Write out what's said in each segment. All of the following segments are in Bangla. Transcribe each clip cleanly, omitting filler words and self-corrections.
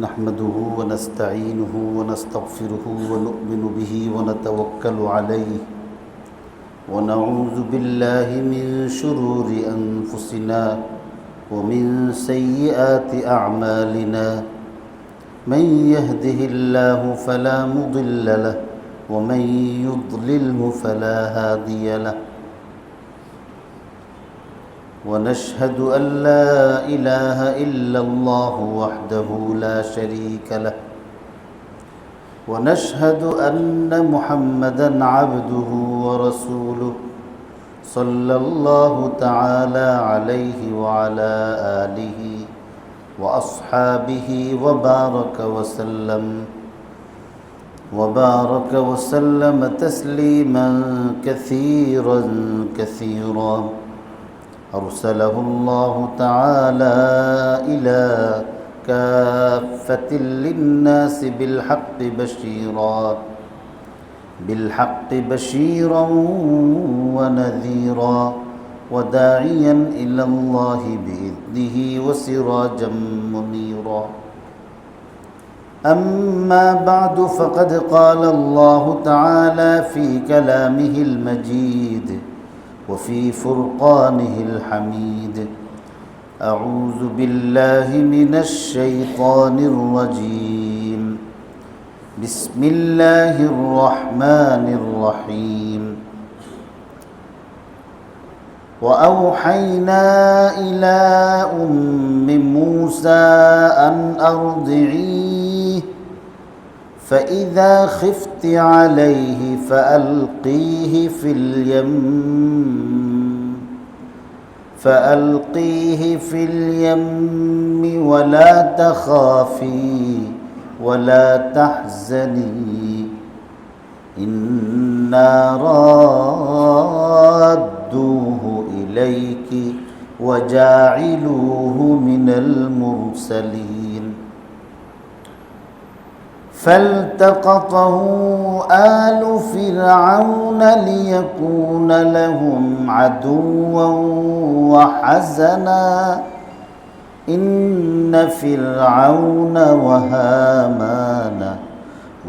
نحمده ونستعينه ونستغفره ونؤمن به ونتوكل عليه ونعوذ بالله من شرور أنفسنا ومن سيئات أعمالنا من يهده الله فلا مضل له ومن يضلله فلا هادي له ونشهد أن لا إله إلا الله وحده لا شريك له ونشهد أن محمدًا عبده ورسوله صلى الله تعالى عليه وعلى آله وأصحابه وبارك وسلم تسليما كثيرا كثيرا أرسله الله تعالى إلى كافة للناس بالحق بشيرا ونذيرا وداعيا إلى الله بإذنه وسراجا منيرا أما بعد فقد قال الله تعالى في كلامه المجيد وفي فرقانه الحميد أعوذ بالله من الشيطان الرجيم بسم الله الرحمن الرحيم وأوحينا إلى أم موسى أن أرضعيه فإذا خفت عليه فألقيه في اليم ولا تخافي ولا تحزني إنا رادوه إليك وجاعلوه من المرسلين فالتقطه آل فرعون ليكون لهم عدوا وحزنا إن فرعون وهامان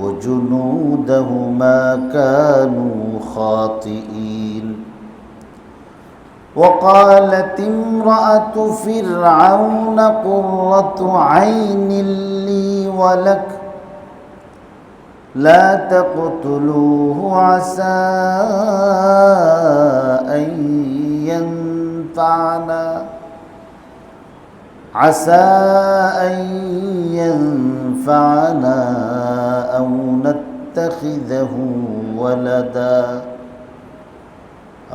وجنودهما كانوا خاطئين وقالت امرأة فرعون قرة عين لي ولك لا تقتلوه عسى أن ينفعنا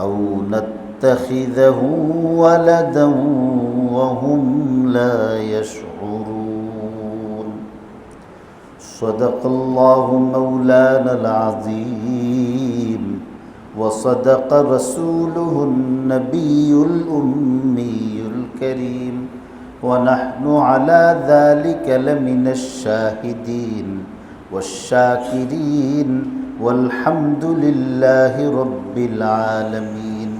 أو نتخذه ولدا وهم لا يشعرون صدق الله مولانا العظيم وصدق رسوله النبي الأمي الكريم ونحن على ذلك لمن الشاهدين والشاكرين والحمد لله رب العالمين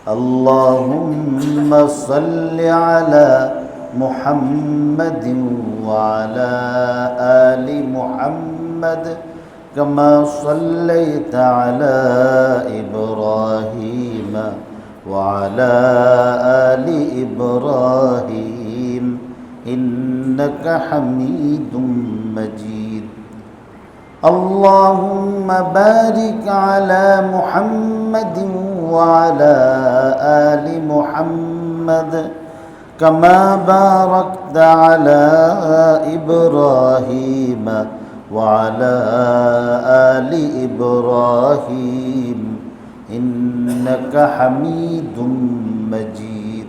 اللهم صل على محمد وعلى آل محمد كما صليت على إبراهيم وعلى آل إبراهيم إنك حميد مجيد اللهم بارك على محمد وعلى آل محمد كما باركت على إبراهيم وعلى آل إبراهيم إنك حميد مجيد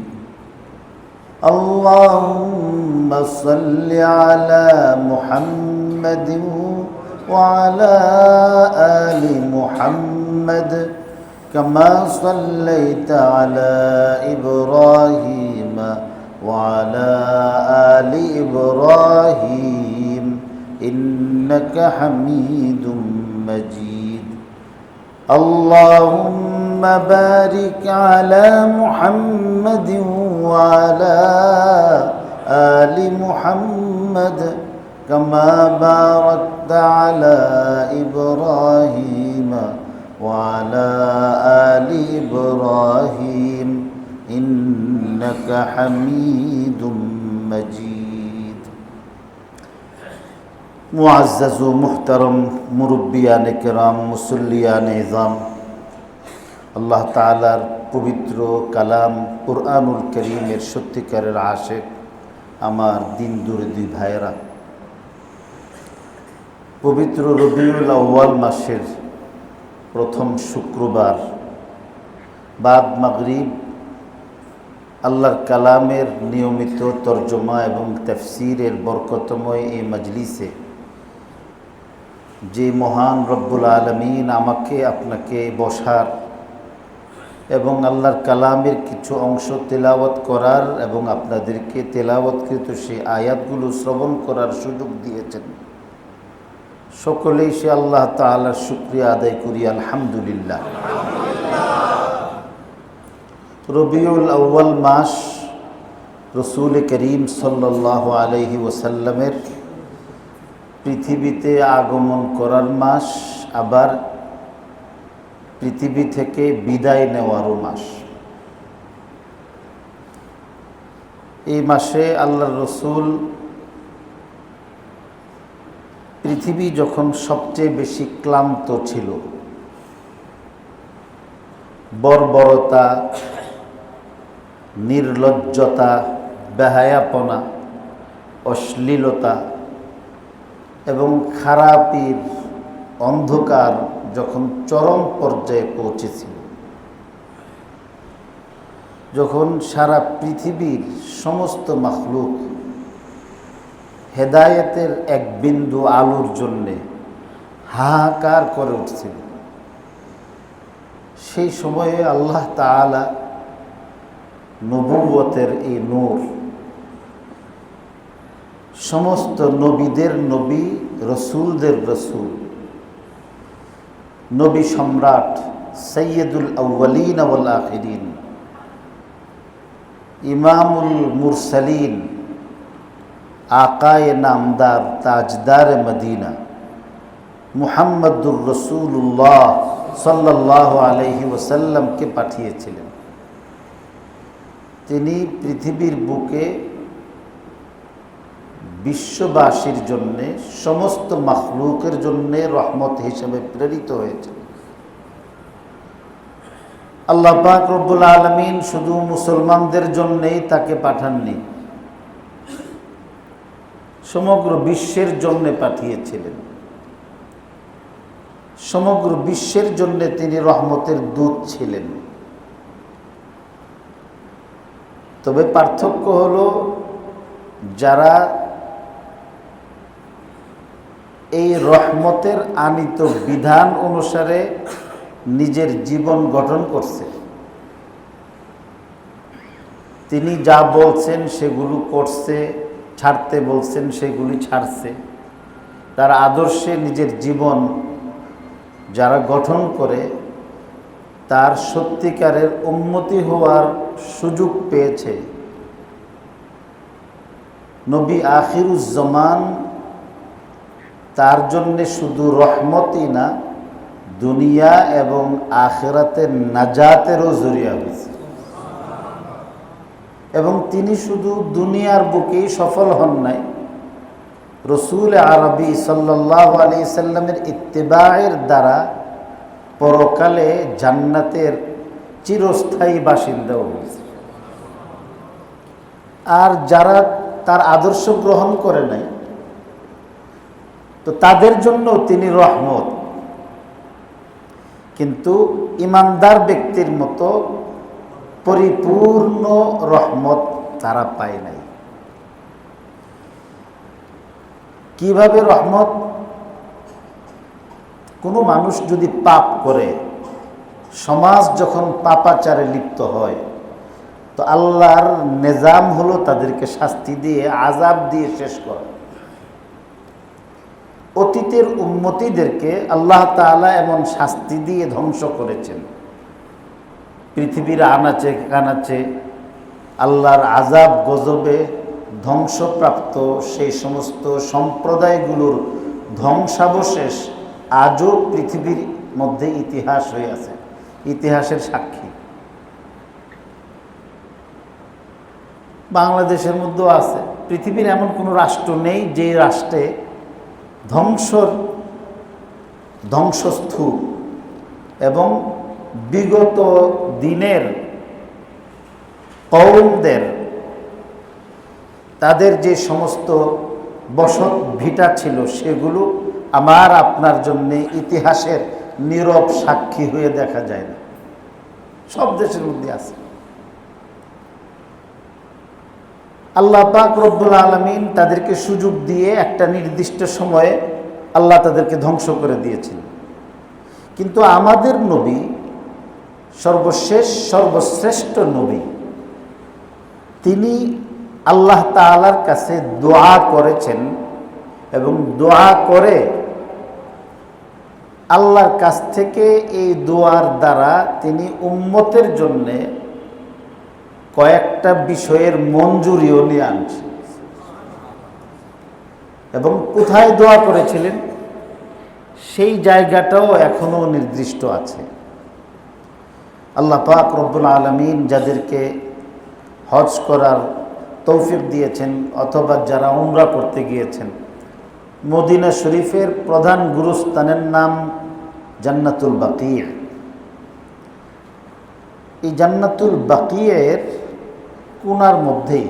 اللهم صل على محمد وعلى آل محمد كما صليت على إبراهيم وعلى آل إبراهيم إنك حميد مجيد اللهم بارك على محمد وعلى آل محمد محمد كما باركت على إبراهيم وعلى آل إبراهيم إنك حميد مجيد মুআজ্জাজ ও মুহতারম মুরব্বিয়ানে কেরাম, মুসল্লিয়ানে ইজাম, আল্লাহ তাআলার পবিত্র কালাম কুরআনুল কারীমের সত্যিকারের আশিক আমার দিন দুরদি ভাইয়েরা, পবিত্র রবিউল আউয়াল মাসের প্রথম শুক্রবার বাদ মাগরিব আল্লাহর কালামের নিয়মিত তর্জমা এবং তাফসীরের বরকতময় এই মজলিসে যে মহান রব্বুল আলামিন আমাকে আপনাকে বসার এবং আল্লাহর কালামের কিছু অংশ তেলাওয়াত করার এবং আপনাদেরকে তেলাওয়াতকৃত সেই আয়াতগুলো শ্রবণ করার সুযোগ দিয়েছেন, সকলেই সে আল্লাহ তাআলার শুকরিয়া আদায় করি আলহামদুলিল্লাহ। রবিউল আউয়াল মাস রসুল করিম সাল্লাল্লাহু আলাইহি ওয়াসাল্লামের পৃথিবীতে আগমন করার মাস, আবার পৃথিবী থেকে বিদায় নেওয়ারও মাস। এই মাসে আল্লাহর রসুল পৃথিবী যখন সবচেয়ে বেশি ক্লান্ত ছিল, বর্বরতা, নির্লজ্জতা, বেহায়াপনা, অশ্লীলতা এবং খারাপির অন্ধকার যখন চরম পর্যায়ে পৌঁছেছিল, যখন সারা পৃথিবীর সমস্ত মাখলুক হেদায়েতের এক বিন্দু আলোর জন্যে হাহাকার করে উঠছিল, সেই সময়ে আল্লাহ তাআলা নবুয়তের এই নূর, সমস্ত নবীদের নবী, রসুলদের রসুল, নবী সম্রাট সৈয়দুল আউয়ালিন ওয়াল আখিরিন, ইমামুল মুরসালিন, আকায়ে নামদার, তাজদার মদিনা মুহাম্মদুর রসুল্লাহ সাল্লাল্লাহু আলাইহি ওয়াসাল্লামকে পাঠিয়েছিলেন। তিনি পৃথিবীর বুকে বিশ্ববাসীর জন্যে, সমস্ত মাখলুকের জন্যে রহমত হিসেবে প্রেরিত হয়েছে। আল্লাহ পাক রব্বুল আলামিন শুধু মুসলমানদের জন্যেই তাকে পাঠাননি, সমগ্র বিশ্বের জন্যে পাঠিয়েছিলেন। সমগ্র বিশ্বের জন্যে তিনি রহমতের দূত ছিলেন। তবে পার্থক্য হলো, যারা এই রহমতের আনিত বিধান অনুসারে নিজের জীবন গঠন করছে, তিনি যা বলছেন সেগুলো করছে, ছাড়তে বলছেন সেগুলি ছাড়ছে, তার আদর্শে নিজের জীবন যারা গঠন করে, তার সত্যিকারের উম্মতি হওয়ার সুযোগ পেয়েছে। নবী আখিরুজ্জামান তার জন্যে শুধু রহমতই না, দুনিয়া এবং আখিরাতের নাজাতেরও জরিয়া হয়েছে। এবং তিনি শুধু দুনিয়ার বুকেই সফল হন নাই, রসুল আরবি সাল্লাল্লাহু আলাইহি সাল্লামের ইত্তেবায়ের দ্বারা পরকালে জান্নাতের চিরস্থায়ী বাসিন্দাও হয়েছে। আর যারা তার আদর্শ গ্রহণ করে নাই, তো তাদের জন্য তিনি রহমত, কিন্তু ইমানদার ব্যক্তির মতো পরিপূর্ণ রহমত তারা পায় নাই। কিভাবে রহমত? কোনো মানুষ যদি পাপ করে, সমাজ যখন পাপাচারে লিপ্ত হয়, তো আল্লাহর নিজাম হলো তাদেরকে শাস্তি দিয়ে, আযাব দিয়ে শেষ করা। অতীতের উম্মতিদেরকে আল্লাহ তাআলা এমন শাস্তি দিয়ে ধ্বংস করেছেন, পৃথিবীর আনাচে কানাচে আল্লাহর আযাব গজবে ধ্বংসপ্রাপ্ত সেই সমস্ত সম্প্রদায়গুলোর ধ্বংসাবশেষ আজও পৃথিবীর মধ্যে ইতিহাস হয়ে আছে, ইতিহাসের সাক্ষী। বাংলাদেশের মধ্যেও আছে। পৃথিবীর এমন কোনো রাষ্ট্র নেই যে রাষ্ট্রে ধ্বংসস্তূপ এবং বিগত দিনের কওমদের তাদের যে সমস্ত বসত ভিটা ছিল সেগুলো আমার আপনার জন্য ইতিহাসের নীরব সাক্ষী হয়ে দেখা যায় না। সব দেশের মধ্যে আছে। আল্লাহ পাক রব্বুল আলামিন তাদেরকে সুযোগ দিয়ে একটা নির্দিষ্ট সময়ে আল্লাহ তাদেরকে ধ্বংস করে দিয়েছিলেন। কিন্তু আমাদের নবী সর্বশ্রেষ্ঠ নবী, তিনি আল্লাহ তাআলার কাছে দোয়া করেছেন এবং দোয়া করে আল্লাহর কাছ থেকে এই দোয়ার দ্বারা তিনি উম্মতের জন্যে কয়েকটা বিষয়ের মঞ্জুরিও নিয়ে আনছেন। এবং কোথায় দোয়া করেছিলেন সেই জায়গাটাও এখনো নির্দিষ্ট আছে। আল্লাহ পাক রব্বুল আলামিন যাদেরকে হজ করার তৌফিক দিয়েছেন অথবা যারা উমরা করতে গিয়েছেন, মদিনা শরীফের প্রধান গুরুস্থানের নাম জান্নাতুল বাকিয়া। এই জান্নাতুল বাকিয়ের কোনার মধ্যেই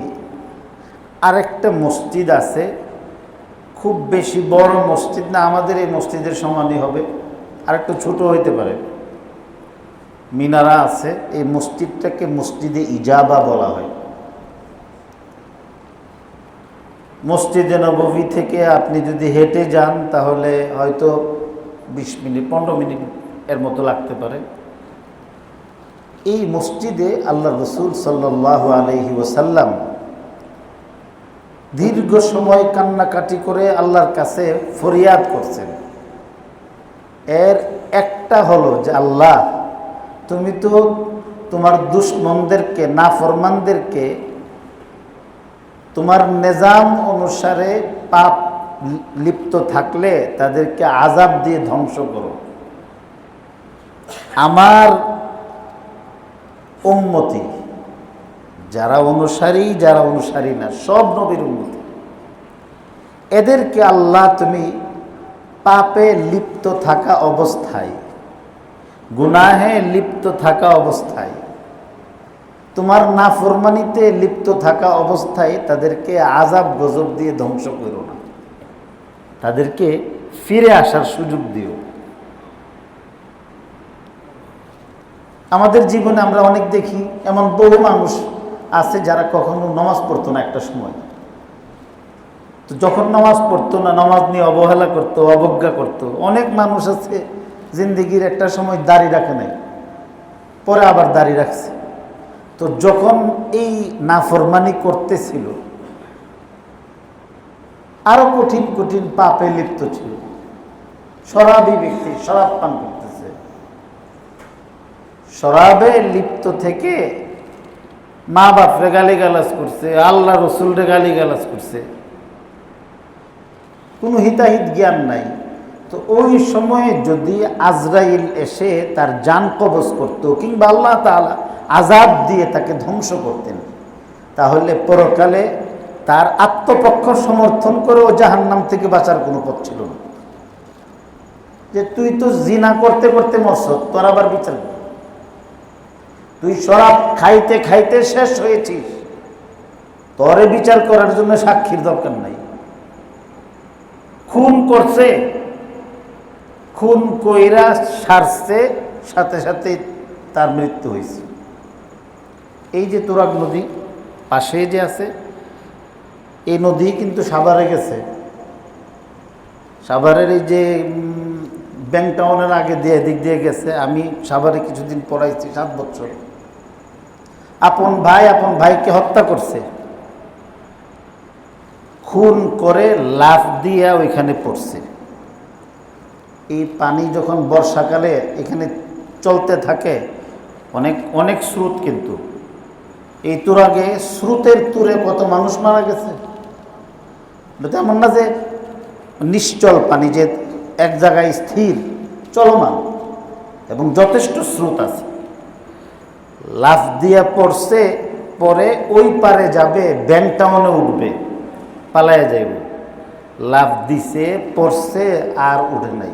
আরেকটা মসজিদ আছে, খুব বেশি বড় মসজিদ না, আমাদের এই মসজিদের সমানই হবে, আরেকটু ছোট হইতে পারে। মিনারা আছে। এই মসজিদটাকে মসজিদে ইজাবা বলা হয়। মসজিদে নববী থেকে আপনি যদি হেঁটে যান তাহলে হয়তো 20 মিনিট 15 মিনিট এর মতো লাগতে পারে। এই মসজিদে আল্লাহ রসুল সাল্লাল্লাহু আলাইহি ওয়াসাল্লাম দীর্ঘ সময় কান্নাকাটি করে আল্লাহর কাছে ফরিয়াদ করছেন। এর একটা হলো যে আল্লাহ, তুমি তো তোমার দুশমনদেরকে, নাফরমানদেরকে তোমার নিজাম অনুসারে পাপ লিপ্ত থাকলে তাদেরকে আযাব দিয়ে ধ্বংস করো। আমার উম্মতি যারা অনুসারী না, সব নবীর উম্মতি, এদেরকে আল্লাহ তুমি পাপে লিপ্ত থাকা অবস্থায়, গুনাহে লিপ্ত থাকা অবস্থায়, তোমার নাফরমানিতে লিপ্ত থাকা অবস্থায় তাদেরকে আযাব গজব দিয়ে ধ্বংস করো না, তাদেরকে ফিরে আসার সুযোগ দিও। আমাদের জীবনে আমরা অনেক দেখি, এমন বহু মানুষ আছে যারা কখনো নামাজ পড়তো না একটা সময়। তো যখন নামাজ পড়তো না, নামাজ নিয়ে অবহেলা করতো, অবজ্ঞা করতো। অনেক মানুষ আছে জিন্দেগির একটা সময় দাড়ি রাখে নাই, পরে আবার দাড়ি রাখছে। তো যখন এই নাফরমানি করতেছিল, আরো কঠিন কঠিন পাপে লিপ্ত ছিল। শরাবী ব্যক্তি শরাব পান করতেছে, শরাবে লিপ্ত থেকে মা বাপরে গালিগালাজ করছে, আল্লাহ রসুলরে গালিগালাজ করছে, কোনো হিতাহিত জ্ঞান নাই। তো ওই সময়ে যদি আজরাইল এসে তার জান কবজ করত, কিংবা আল্লাহ তাআলা আযাব দিয়ে তাকে ধ্বংস করতেন, তাহলে পরকালে তার আত্মপক্ষ সমর্থন করে ও জাহান্নাম থেকে বাঁচার কোনো পথ ছিল না। যে তুই তো জিনা করতে করতে মরছ, তোর আবার বিচার, তুই শরাব খাইতে খাইতে শেষ হয়েছিস, তোরে বিচার করার জন্য সাক্ষীর দরকার নাই। খুন করছে, খুন কইরা সারছে, সাথে সাথে তার মৃত্যু হয়েছে। এই যে তুরাগ নদী পাশে যে আছে, এই নদী কিন্তু সাভারে গেছে। সাভারের এই যে ব্যাংক টাউনের আগে দিয়ে এদিক দিয়ে গেছে। আমি সাভারে কিছুদিন পড়াইছি, 7 বছর। আপন ভাইকে হত্যা করছে, খুন করে লাফ দিয়ে ওইখানে পড়ছে। এই পানি যখন বর্ষাকালে এখানে চলতে থাকে, অনেক অনেক স্রোত, কিন্তু এই তুরাগে স্রোতের তুরে কত মানুষ মারা গেছে। এটা এমন না যে নিশ্চল পানি, যে এক জায়গায় স্থির চলমান এবং যথেষ্ট স্রোত আছে। লাফ দিয়া পড়ছে, পরে ওই পারে যাবে, ব্যাংটাউনে উঠবে, পালায়া যাইব। লাফ দিছে, পড়ছে, আর উঠে নাই।